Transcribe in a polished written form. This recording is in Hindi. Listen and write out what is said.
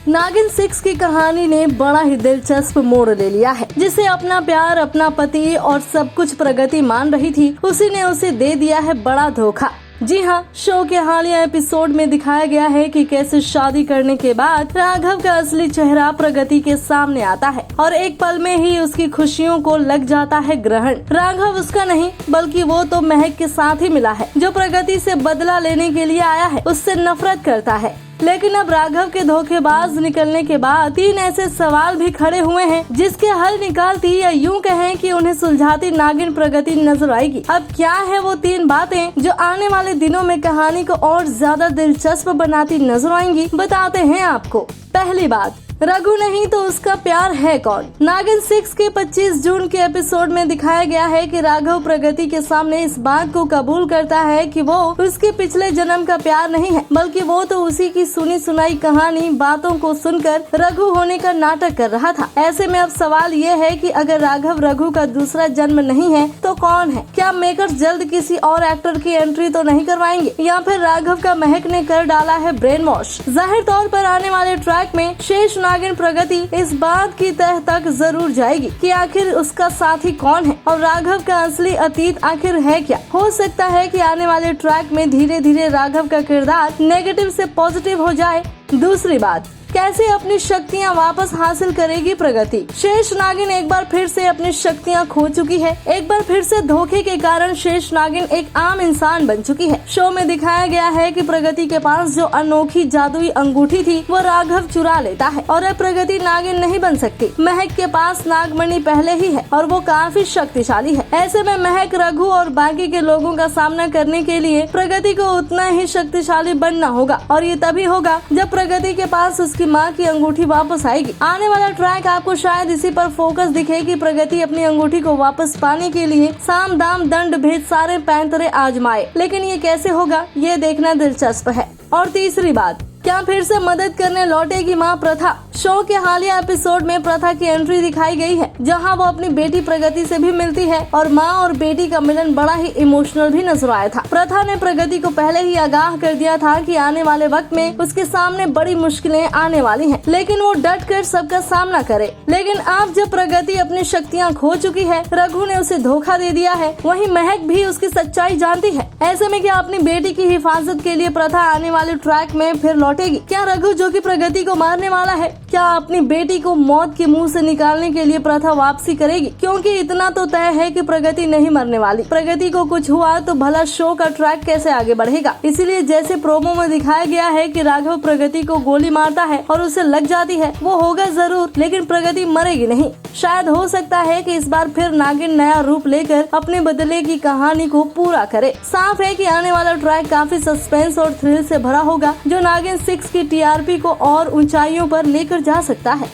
नागिन 6 की कहानी ने बड़ा ही दिलचस्प मोड़ ले लिया है। जिसे अपना प्यार, अपना पति और सब कुछ प्रगति मान रही थी, उसी ने उसे दे दिया है बड़ा धोखा। जी हाँ, शो के हालिया एपिसोड में दिखाया गया है कि कैसे शादी करने के बाद राघव का असली चेहरा प्रगति के सामने आता है और एक पल में ही उसकी खुशियों को लग जाता है ग्रहण। राघव उसका नहीं बल्कि वो तो महक के साथ ही मिला है, जो प्रगति से बदला लेने के लिए आया है, उससे नफरत करता है। लेकिन अब राघव के धोखेबाज निकलने के बाद 3 ऐसे सवाल भी खड़े हुए हैं जिसके हल निकालती या यूं कहें कि उन्हें सुलझाती नागिन प्रगति नजर आएगी। अब क्या है वो 3 बातें जो आने वाले दिनों में कहानी को और ज्यादा दिलचस्प बनाती नजर आएंगी, बताते हैं आपको। पहली बात, रघु नहीं तो उसका प्यार है कौन। नागिन 6 के 25 जून के एपिसोड में दिखाया गया है कि राघव प्रगति के सामने इस बात को कबूल करता है कि वो उसके पिछले जन्म का प्यार नहीं है, बल्कि वो तो उसी की सुनी सुनाई कहानी, बातों को सुनकर रघु होने का नाटक कर रहा था। ऐसे में अब सवाल ये है कि अगर राघव रघु का दूसरा जन्म नहीं है तो कौन है? क्या मेकर्स जल्द किसी और एक्टर की एंट्री तो नहीं करवाएंगे, या फिर राघव का महक ने कर डाला है ब्रेन वॉश? जाहिर तौर पर आने वाले ट्रैक में शेष नागिन प्रगति इस बात की तह तक जरूर जाएगी कि आखिर उसका साथी कौन है और राघव का असली अतीत आखिर है क्या। हो सकता है कि आने वाले ट्रैक में धीरे धीरे राघव का किरदार नेगेटिव से पॉजिटिव हो जाए। दूसरी बात, कैसे अपनी शक्तियां वापस हासिल करेगी प्रगति। शेष नागिन एक बार फिर से अपनी शक्तियां खो चुकी है। एक बार फिर से धोखे के कारण शेष नागिन एक आम इंसान बन चुकी है। शो में दिखाया गया है कि प्रगति के पास जो अनोखी जादुई अंगूठी थी वो राघव चुरा लेता है और अब प्रगति नागिन नहीं बन सकती। महक के पास नागमणि पहले ही है और वो काफी शक्तिशाली है। ऐसे में महक, रघु और बाकी के लोगों का सामना करने के लिए प्रगति को उतना ही शक्तिशाली बनना होगा और ये तभी होगा जब प्रगति के पास उसकी माँ की अंगूठी वापस आएगी। आने वाला ट्रैक आपको शायद इसी पर फोकस दिखे कि प्रगति अपनी अंगूठी को वापस पाने के लिए साम दाम दंड भेद सारे पैंतरे आजमाए, लेकिन ये कैसे होगा ये देखना दिलचस्प है। और तीसरी बात, क्या फिर से मदद करने लौटेगी माँ प्रथा। शो के हालिया एपिसोड में प्रथा की एंट्री दिखाई गई है, जहां वो अपनी बेटी प्रगति से भी मिलती है और माँ और बेटी का मिलन बड़ा ही इमोशनल भी नजर आया था। प्रथा ने प्रगति को पहले ही आगाह कर दिया था कि आने वाले वक्त में उसके सामने बड़ी मुश्किलें आने वाली हैं, लेकिन वो डट कर सबका सामना करे। लेकिन अब जब प्रगति अपनी शक्तियाँ खो चुकी है, रघु ने उसे धोखा दे दिया है, वहीं महक भी उसकी सच्चाई जानती है। ऐसे में क्या अपनी बेटी की हिफाजत के लिए प्रथा आने वाले ट्रैक में फिर लौटेगी? क्या रघु, जो कि प्रगति को मारने वाला है, क्या अपनी बेटी को मौत के मुंह से निकालने के लिए प्रथा वापसी करेगी? क्योंकि इतना तो तय है कि प्रगति नहीं मरने वाली। प्रगति को कुछ हुआ तो भला शो का ट्रैक कैसे आगे बढ़ेगा। इसीलिए जैसे प्रोमो में दिखाया गया है कि राघव प्रगति को गोली मारता है और उसे लग जाती है, वो होगा जरूर, लेकिन प्रगति मरेगी नहीं। शायद हो सकता है कि इस बार फिर नागिन नया रूप लेकर अपने बदले की कहानी को पूरा करे। साफ है कि आने वाला ट्रैक काफी सस्पेंस और थ्रिल से भरा होगा, जो नागिन 6 की टीआरपी को और ऊंचाइयों पर लेकर जा सकता है।